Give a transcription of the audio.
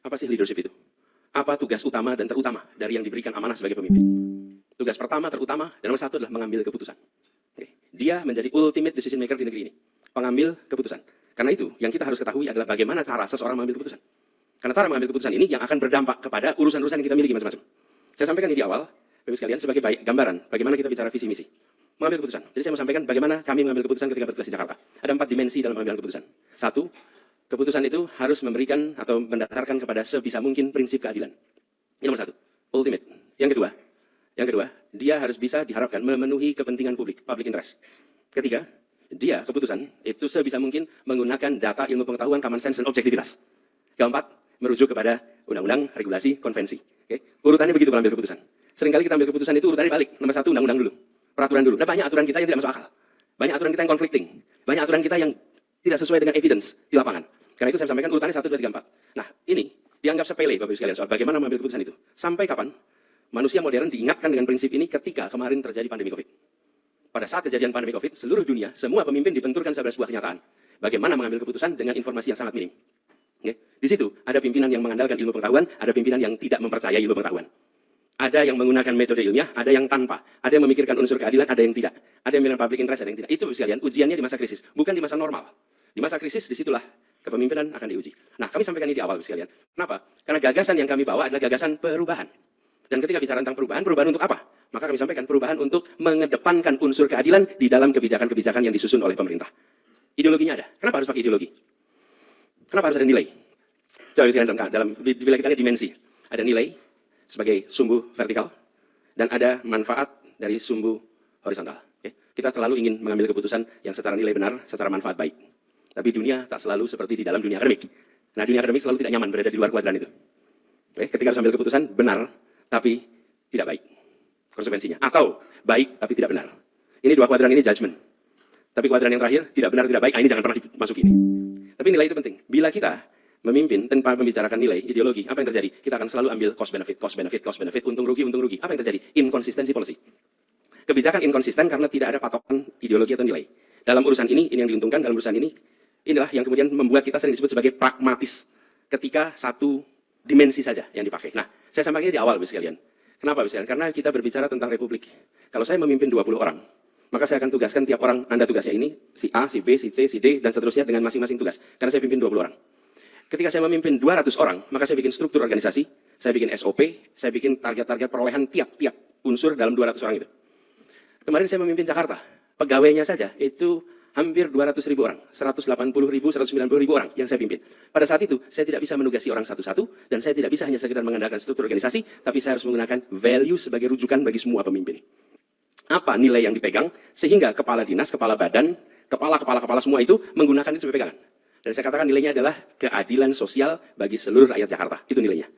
Apa sih leadership itu? Apa tugas utama dan terutama dari yang diberikan amanah sebagai pemimpin? Tugas pertama, terutama, dan nomor satu adalah mengambil keputusan. Oke. Dia menjadi ultimate decision maker di negeri ini. Pengambil keputusan. Karena itu, yang kita harus ketahui adalah bagaimana cara seseorang mengambil keputusan. Karena cara mengambil keputusan ini yang akan berdampak kepada urusan-urusan yang kita miliki macam-macam. Saya sampaikan ini di awal, Bapak sekalian, sebagai gambaran bagaimana kita bicara visi misi. Mengambil keputusan. Jadi saya mau sampaikan bagaimana kami mengambil keputusan ketika bertugas di Jakarta. Ada 4 dimensi dalam mengambil keputusan. Satu, keputusan itu harus memberikan atau mendasarkan kepada sebisa mungkin prinsip keadilan. Ini nomor satu, ultimate. Yang kedua, dia harus bisa diharapkan memenuhi kepentingan publik, public interest. Ketiga, dia keputusan itu sebisa mungkin menggunakan data, ilmu pengetahuan, common sense, dan objektivitas. Keempat, merujuk kepada undang-undang, regulasi, konvensi. Oke? Urutannya begitu mengambil keputusan. Seringkali kita ambil keputusan itu urutannya balik. Nomor satu, undang-undang dulu, peraturan dulu. Nah, banyak aturan kita yang tidak masuk akal. Banyak aturan kita yang conflicting. Banyak aturan kita yang tidak sesuai dengan evidence di lapangan. Karena itu saya sampaikan urutannya 1, 2, 3, 4. Nah, ini dianggap sepele Bapak Ibu sekalian soal bagaimana mengambil keputusan itu. Sampai kapan manusia modern diingatkan dengan prinsip ini ketika kemarin terjadi pandemi Covid. Pada saat kejadian pandemi Covid, seluruh dunia, semua pemimpin dibenturkan sebagai sebuah kenyataan. Bagaimana mengambil keputusan dengan informasi yang sangat minim. Oke? Di situ ada pimpinan yang mengandalkan ilmu pengetahuan, ada pimpinan yang tidak mempercayai ilmu pengetahuan. Ada yang menggunakan metode ilmiah, ada yang tanpa. Ada yang memikirkan unsur keadilan, ada yang tidak. Ada yang memiliki public interest, ada yang tidak. Itu Bapak sekalian, ujiannya di masa krisis, bukan di masa normal. Di masa krisis, disitulah kepemimpinan akan diuji. Nah, kami sampaikan ini di awal, sekalian. Kenapa? Karena gagasan yang kami bawa adalah gagasan perubahan. Dan ketika bicara tentang perubahan, perubahan untuk apa? Maka kami sampaikan perubahan untuk mengedepankan unsur keadilan di dalam kebijakan-kebijakan yang disusun oleh pemerintah. Ideologinya ada. Kenapa harus pakai ideologi? Kenapa harus ada nilai? Coba sekalian bila kita lihat dimensi. Ada nilai sebagai sumbu vertikal, dan ada manfaat dari sumbu horizontal. Oke? Kita selalu ingin mengambil keputusan yang secara nilai benar, secara manfaat baik. Tapi dunia tak selalu seperti di dalam dunia akademik. Nah, dunia akademik selalu tidak nyaman berada di luar kuadran itu. Oke, ketika harus ambil keputusan benar, tapi tidak baik konsekuensinya. Atau baik, tapi tidak benar. Ini dua kuadran ini judgment. Tapi kuadran yang terakhir, tidak benar, tidak baik, ini jangan pernah dimasuki ini. Tapi nilai itu penting. Bila kita memimpin tanpa membicarakan nilai, ideologi, apa yang terjadi? Kita akan selalu ambil cost benefit, cost benefit, cost benefit, untung rugi, untung rugi. Apa yang terjadi? Inconsistency policy. Kebijakan inkonsisten karena tidak ada patokan ideologi atau nilai. Dalam urusan ini yang diuntungkan, dalam urusan ini, inilah yang kemudian membuat kita sering disebut sebagai pragmatis. Ketika satu dimensi saja yang dipakai. Nah, saya sampaikan di awal, Bapak sekalian. Kenapa, Bapak sekalian? Karena kita berbicara tentang republik. Kalau saya memimpin 20 orang, maka saya akan tugaskan tiap orang, Anda tugasnya ini, si A, si B, si C, si D, dan seterusnya dengan masing-masing tugas. Karena saya pimpin 20 orang. Ketika saya memimpin 200 orang, maka saya bikin struktur organisasi, saya bikin SOP, saya bikin target-target perolehan tiap-tiap unsur dalam 200 orang itu. Kemarin saya memimpin Jakarta, pegawainya saja itu hampir 200.000 orang, 180.000, 190.000 orang yang saya pimpin. Pada saat itu, saya tidak bisa menugasi orang satu-satu, dan saya tidak bisa hanya sekedar mengandalkan struktur organisasi, tapi saya harus menggunakan value sebagai rujukan bagi semua pemimpin. Apa nilai yang dipegang, sehingga kepala dinas, kepala badan, kepala semua itu menggunakan itu sebagai pegangan. Dan saya katakan nilainya adalah keadilan sosial bagi seluruh rakyat Jakarta. Itu nilainya.